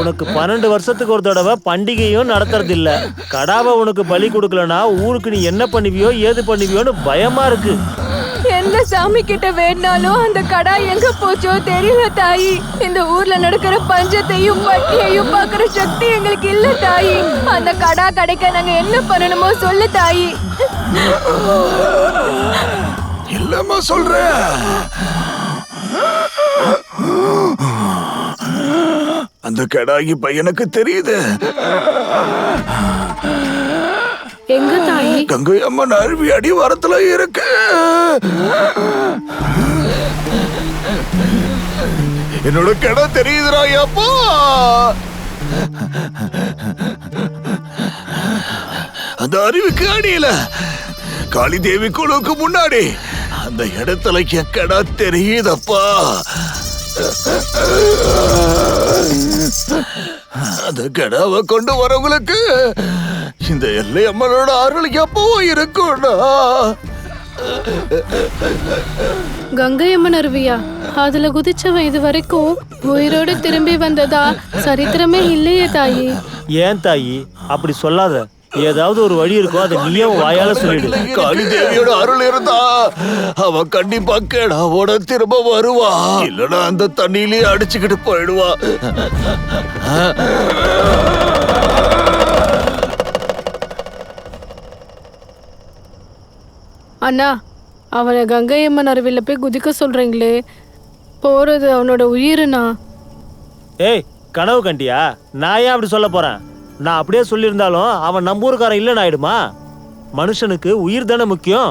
உனக்கு 12 வருஷத்துக்கு ஒரு தடவை பண்டிகையும் நடத்துறது இல்ல. கடாவை உனக்கு பலி கொடுக்கலனா ஊருக்கு நீ என்ன பண்ணுவியோ ஏது பண்ணுவியோன்னு பயமா இருக்கு. எந்த சாமி கிட்ட வேணாலும் அந்த கடா எங்க போச்சோ தெரியல தாயி. இந்த ஊர்ல நடக்கிற பஞ்சத்தையும் பட்டியையும் பாக்குற சக்தி எங்களுக்கு இல்ல தாயி. அந்த கடா கிடைக்க நாங்க என்ன பண்ணணுமோ சொல்லு தாயி. இல்லம்மா சொல்றேன். அந்த கடாகி பையனுக்கு தெரியுது. எங்க தாயி? கங்கை அம்மன் அருவி அடி வரத்துல இருக்கு. என்னோட கடை தெரியுதுடா அப்பா. அந்த அருவிக்கு அடியில காளி தேவி குழுவுக்கு முன்னாடி அந்த இடத்துல என் கடை தெரியுதப்பா. அந்த கடாவை கொண்டு வரவங்களுக்கு இந்த எல்லை அம்மனோட அருள் எப்பவும் இருக்கும்டா. கங்கை அம்மன் அருவியா? அதுல குதிச்சவன் இது வரைக்கும் உயிரோடு திரும்பி வந்ததா சரித்திரமே இல்லையே தாயி. ஏன் தாயி அப்படி சொல்லாத. ஏதாவது ஒரு வழி இருக்கும், அதை நீயே வாயால சொல்லிடு. காளி தேவியோட அருள் இருந்தா அவ கண்டிப்பா கேடாவோட திரும்ப வருவா. இல்லனா அந்த தண்ணியிலே அடிச்சுக்கிட்டு போயிடுவா. அண்ணா, அவனை கங்கை அம்மன் அருவில போய் குதிக்க சொல்றீங்களே, போறது அவனோட உயிருண்ணா. ஏய், கனவு கண்டியா? நான் ஏன் அப்படி சொல்ல போறேன்? நான் அப்படியே சொல்லியிருந்தாலும் அவன் நம்பூருக்காரன் இல்லைன்னு ஆயிடுமா? மனுஷனுக்கு உயிர் தானே முக்கியம்.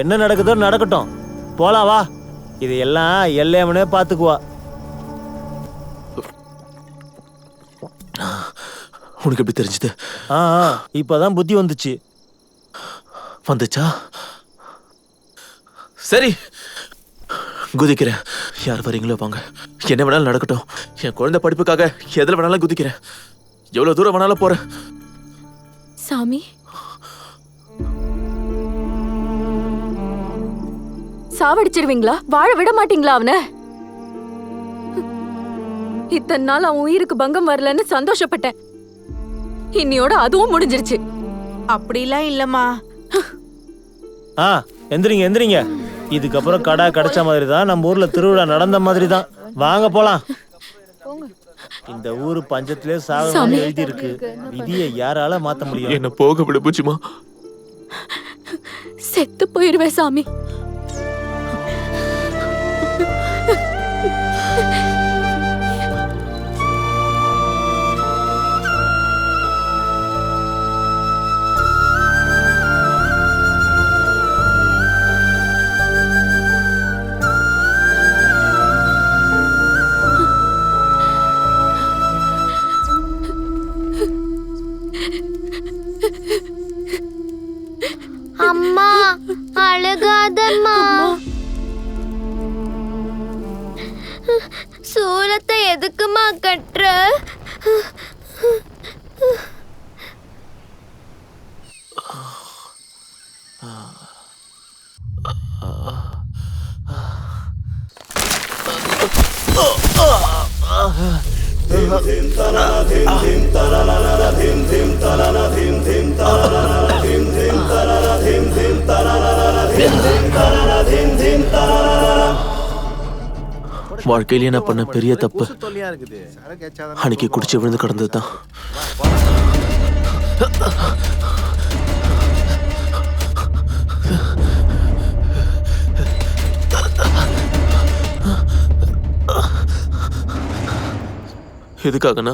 என்ன நடக்குதோ நடக்கட்டும், போலாம் வா. இதையெல்லாம் எல்லையவனே பாத்துக்குவா. உனக்கு எப்படி தெரிஞ்சது? இப்பதான் புத்தி வந்துச்சு. வந்துச்சா? சரி, குதிக்கிறேன். யார் வரீங்களோ வாங்க, என்ன வேணாலும் நடக்கட்டும். என் குழந்தை படிப்புக்காக எதில் வேணாலும் குதிக்கிறேன். எவ்வளவு தூரம் வேணாலும் போறேன். சாமி, சாவடிச்சிருவீங்களா? வாழ விட மாட்டீங்களா அவனை? இத்தனை நாள் அவன் உயிருக்கு பங்கம் வரலன்னு சந்தோஷப்பட்டேன். இன்னையோட அதுவும் முடிஞ்சிருச்சு. அப்படிலாம் இல்லம்மா. எந்திரிங்க எந்திரிங்க. இதுக்கப்புறம் கடை கிடைச்ச மாதிரி தான், நம்ம ஊர்ல திருவிழா நடந்த மாதிரி தான். வாங்க போலாம். இந்த ஊரு பஞ்சத்திலே சாகணும்னு எழுதி இருக்கு. விதியை யாரால மாத்த முடியும்? என்ன போக விட பூச்சிமா. செத்து போயிருவேன் சாமி. அம்மா, அழுகாதம்மா. சூலத்தை எதுக்குமா கட்டுற? வாழ்க்கையிலேயே நான் பண்ண பெரிய தப்பு அன்னைக்கு குடிச்சு விழுந்து கிடந்ததுதான். எதுக்காகனா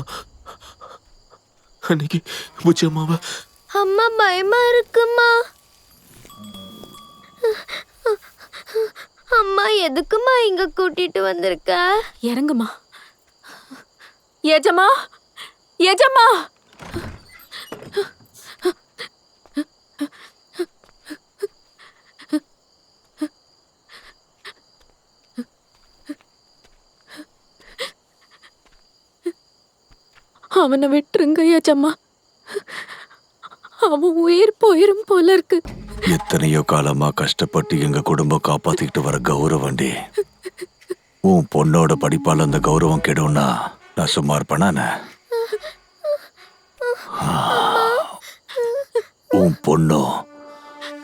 அன்னைக்கு பூச்சி அம்மாவை. அம்மா, பயமா இருக்குமா? அம்மா, எதுக்குமா இங்க கூட்டிட்டு வந்திருக்க? இறங்குமா. ஏஜமா, ஏஜமா. அவனை விட்டுருங்க ஏஜமா. அவன் உயிர் போயிரும் போல இருக்கு. எத்தனையோ காலமா கஷ்டப்பட்டு எங்க குடும்பம் காப்பாத்திக்கிட்டு வர கௌரவண்டி. உன் பொண்ணோட படிப்பால அந்த கௌரவம் கெடும்னா நான் சும்மா இருப்பேனா? உன் பொண்ணும்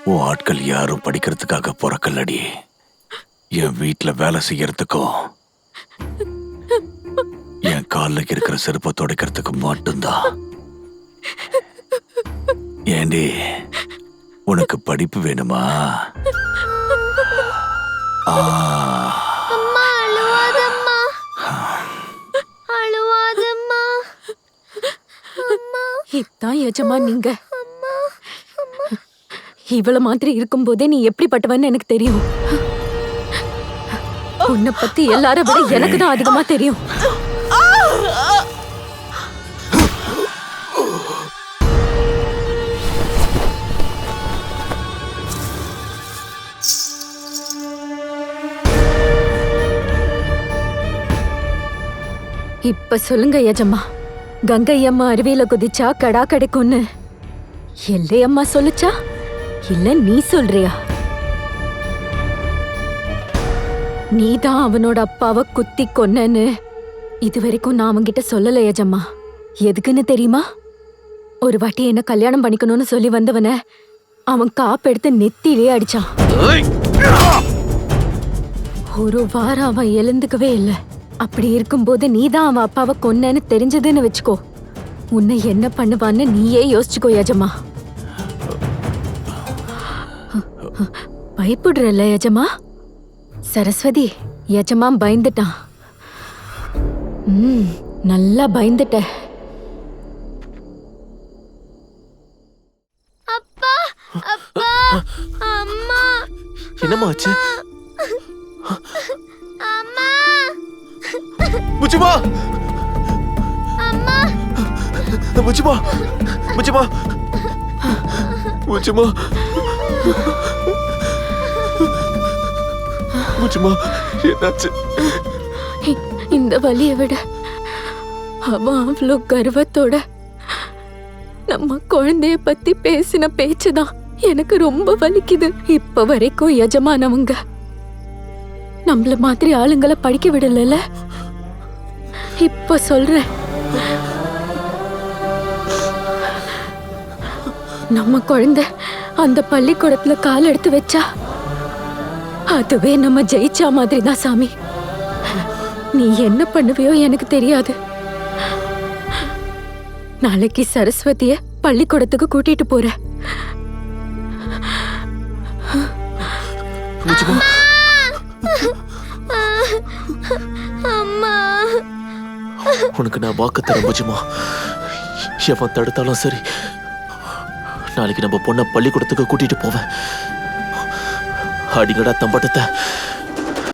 உன் ஆட்கள் யாரும் படிக்கிறதுக்காக பிறக்கலடி. என் வீட்டுல வேலை செய்யறதுக்கும் என் காலில் இருக்கிற செருப்பை துடைக்கிறதுக்கு மட்டும்தான். ஏண்டி, உனக்கு படிப்பு வேணுமா? அம்மா அழுவாதம்மா, அழுவாதம்மா. இதான் எஜமா நீங்க. இவள மாதிரி இருக்கும்போதே நீ எப்படிப்பட்டவன்னு எனக்கு தெரியும். உன்னை பத்தி எல்லார விட எனக்கு தான் அதிகமா தெரியும். இப்ப சொல்லுங்க எஜமா, கங்கை அம்மா அருவியில குதிச்சா கடா கிடைக்கும்னு எல்லையம்மா சொல்லுச்சா இல்ல நீ சொல்றியா? நீதான் அவனோட அப்பாவை குத்தி கொன்னன்னு இதுவரைக்கும் நான் அவன்கிட்ட சொல்லல எஜம்மா. எதுக்குன்னு தெரியுமா? ஒரு வாட்டி என்ன கல்யாணம் பண்ணிக்கணும்னு சொல்லி வந்தவன அவன் காப்பெடுத்து நெத்திலே அடிச்சான். ஒரு வாரம் அவன் எழுந்துக்கவே இல்லை. அப்படி இருக்கும்போது நீதான் அவன் அப்பாவை கொன்னன்னு தெரிஞ்சதுன்னு வச்சுக்கோ, உன்னை என்ன பண்ணுவான்னு நீயே யோசிச்சுக்கோ எஜமா. பயப்படுறல்ல எஜமா? சரஸ்வதி, எஜமா பயந்துட்டான். நல்லா பயந்துட்ட. அப்பா, அப்பா, அம்மா. என்னம்மா ஆச்சு? அம்மா, முச்சுமா, அம்மா. முச்சுமா, முச்சுமா, முச்சுமா, முச்சுமா, என்னாச்சு? இந்த வலியை விட அவன் அவ்வளோ கர்வத்தோட நம்ம குழந்தைய பத்தி பேசின பேச்சுதான் எனக்கு ரொம்ப வலிக்குது. இப்ப வரைக்கும் எஜமானவங்க நம்மள மாதிரி ஆளுங்களை படிக்க விடல. இப்ப சொல்றேன், நம்ம குழந்தை அந்த பள்ளிக்கூடத்துல கால் எடுத்து வச்சா அதுவே நம்ம ஜெயிச்சா மாதிரி தான் சாமி. நீ என்ன பண்ணுவியோ எனக்கு தெரியாது. நாளைக்கு சரஸ்வதிய பள்ளிக்கூடத்துக்கு கூட்டிட்டு போற. அம்மா, உனக்கு நான் வாக்கு தரேன் முச்சுமா. எவன் தடுத்தாலும் சரி, நாளைக்கு நம்ம பொண்ணை பள்ளிக்கூடத்துக்கு கூட்டிட்டு போவேன். அடிங்கடா தம்பட்டத்தை.